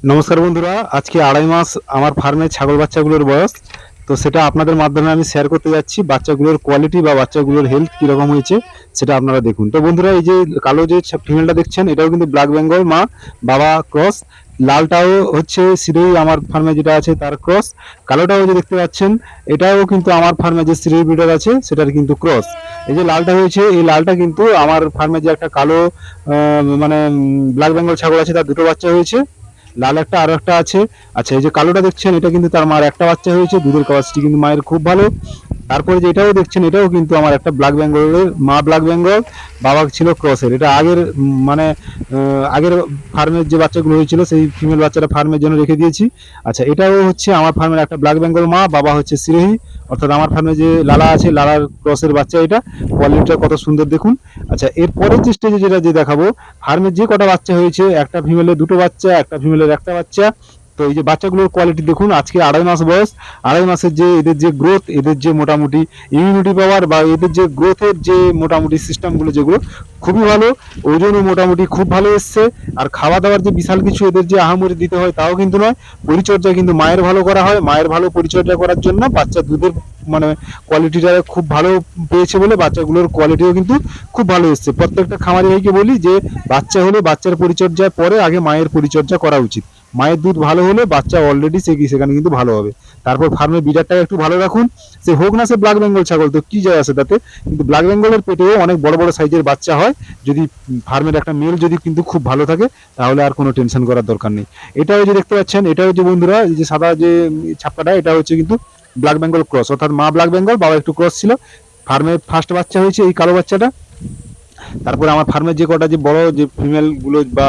নমস্কার বন্ধুরা, আজকে 2.5 মাস আমার ফার্মে ছাগল বাচ্চাগুলোর বয়স। তো সেটা আপনাদের মাধ্যমে আমি শেয়ার করতে যাচ্ছি। বাচ্চাগুলোর কোয়ালিটি বা বাচ্চাগুলোর হেলথ কীরকম হয়েছে সেটা আপনারা দেখুন। তো বন্ধুরা, এই যে কালো যে ফিমেলটা দেখছেন, এটাও কিন্তু ব্ল্যাক বেঙ্গল মা বাবা ক্রস। লালটাও হচ্ছে সিরোই আমার ফার্মে যেটা আছে তার ক্রস। কালোটাও যে দেখতে পাচ্ছেন, এটাও কিন্তু আমার ফার্মে যে সিরোই ব্রিডার আছে সেটার কিন্তু ক্রস। এই যে লালটা হয়েছে, এই লালটা কিন্তু আমার ফার্মে যে একটা কালো মানে ব্ল্যাক বেঙ্গল ছাগল আছে তার দুটো বাচ্চা হয়েছে। লাল একটা আরো একটা আছে। আচ্ছা, এই যে কালোটা দেখছেন, এটা কিন্তু তার মার একটা বাচ্চা হয়েছে। দুধের ক্যাপাসিটি কিন্তু মায়ের খুব ভালো। তারপরে যে এটাও দেখছেন, এটাও কিন্তু আমার একটা ব্ল্যাক বেঙ্গলের মা ব্ল্যাক বেঙ্গল, বাবা ছিল ক্রসের। এটা আগের মানে আগের ফার্মের যে বাচ্চাগুলো হয়েছিল সেই ফিমেল বাচ্চাটা ফার্মের জন্য রেখে দিয়েছি। আচ্ছা, এটাও হচ্ছে আমার ফার্মের একটা ব্ল্যাক বেঙ্গল মা, বাবা হচ্ছে সিরোহি। অর্থাৎ আমার ফার্মে যে লালা আছে, লালার ক্রসের বাচ্চা এটা। কোয়ালিটিটা কত সুন্দর দেখুন। আচ্ছা, এর পরের যে স্টেজে যেটা যে দেখাবো, ফার্মের যে কটা বাচ্চা হয়েছে, একটা ফিমেলের দুটো বাচ্চা, একটা ফিমেলের একটা বাচ্চা। তো এই যে বাচ্চাগুলোর কোয়ালিটি দেখুন। আজকে 2.5 মাস বয়স। 2.5 মাসের যে এদের যে গ্রোথ, এদের যে মোটামুটি ইমিউনিটি পাওয়ার বা এদের যে গ্রোথের যে মোটামুটি সিস্টেমগুলো যেগুলো খুবই ভালো। ওজনও মোটামুটি খুব ভালো এসছে। আর খাওয়া দাওয়ার যে বিশাল কিছু এদের যে আহামরি দিতে হয় তাও কিন্তু নয়। পরিচর্যা কিন্তু মায়ের ভালো করা হয়। মায়ের ভালো পরিচর্যা করার জন্য বাচ্চা দুধের মানে কোয়ালিটিটা খুব ভালো পেয়েছে বলে বাচ্চাগুলোর কোয়ালিটিও কিন্তু খুব ভালো এসছে। প্রত্যেকটা খামারি ভাইকে বলি যে বাচ্চা হলে বাচ্চার পরিচর্যার পরে আগে মায়ের পরিচর্যা করা উচিত। মায়ের দুধ ভালো হলে বাচ্চা অলরেডি সেখানে কিন্তু ভালো হবে। তারপর ফার্মের বিডারটাকে একটু ভালো রাখুন। সে হোক না সে ব্ল্যাক বেঙ্গল ছাগল, তো কি যায় আসে তাতে। কিন্তু ব্ল্যাক বেঙ্গলের পেটেও অনেক বড় বড় সাইজের বাচ্চা হয় যদি ফার্মের একটা মেল যদি কিন্তু খুব ভালো থাকে, তাহলে আর কোনো টেনশন করার দরকার নেই। এটাও যে দেখতে পাচ্ছেন, এটাও যে বন্ধুরা এই যে সাদা যে ছাপটাটা, এটা হচ্ছে কিন্তু ব্ল্যাক বেঙ্গল ক্রস। অর্থাৎ মা ব্ল্যাক বেঙ্গল, বাবা একটু ক্রস ছিল। ফার্মে ফার্স্ট বাচ্চা হয়েছে এই কালো বাচ্চাটা। তারপরে আমার ফার্মের যে কটা যে বড় যে ফিমেল গুলো বা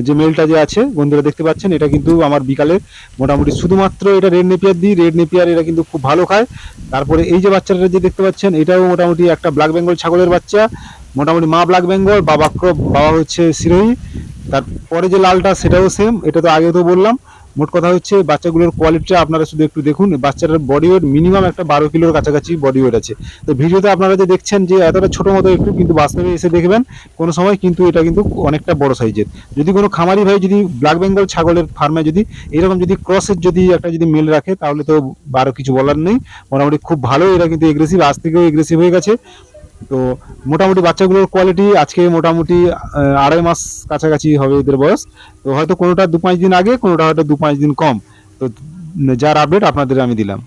যে মেলটা যে আছে বন্ধুরা দেখতে পাচ্ছেন, এটা কিন্তু আমার বিকালে মোটামুটি শুধুমাত্র এটা রেড নেপিয়ার দিই। রেড নেপিয়ার এরা কিন্তু খুব ভালো খায়। তারপরে এই যে বাচ্চাটা যে দেখতে পাচ্ছেন, এটাও মোটামুটি একটা ব্ল্যাক বেঙ্গল ছাগলের বাচ্চা। মোটামুটি মা ব্ল্যাক বেঙ্গল, বাবা হচ্ছে সিরোহি। তারপরে যে লালটা সেটাও সেম, এটা তো আগেও তো বললাম। মোট কথা হচ্ছে বাচ্চাগুলোর কোয়ালিটিটা আপনারা শুধু একটু দেখুন। বাচ্চাটার বডি ওয়েট মিনিমাম একটা 12 কিলোর কাছাকাছি বডি ওয়েট আছে। তো ভিডিওতে আপনারা যে দেখছেন যে এতটা ছোট মতো একটু, কিন্তু বাস্তবে এসে দেখবেন কোনো সময় কিন্তু এটা কিন্তু অনেকটা বড় সাইজের। যদি কোনো খামারি ভাই যদি ব্ল্যাক বেঙ্গল ছাগলের ফার্মে যদি এরকম যদি ক্রসের যদি একটা যদি মেল রাখে, তাহলে তো আরো কিছু বলার নেই। মোটামুটি খুব ভালো, এরা কিন্তু এগ্রেসিভ, আজ থেকেও এগ্রেসিভ হয়ে গেছে। তো মোটামুটি বাচ্চাগুলোর কোয়ালিটি আজকে মোটামুটি 2.5 মাস কাছাকাছি হবে এদের বয়স। তো হয়তো কোনোটা 2-5 দিন আগে, কোনোটা হয়তো 2-5 দিন কম। তো যার আপডেট আপনাদের আমি দিলাম।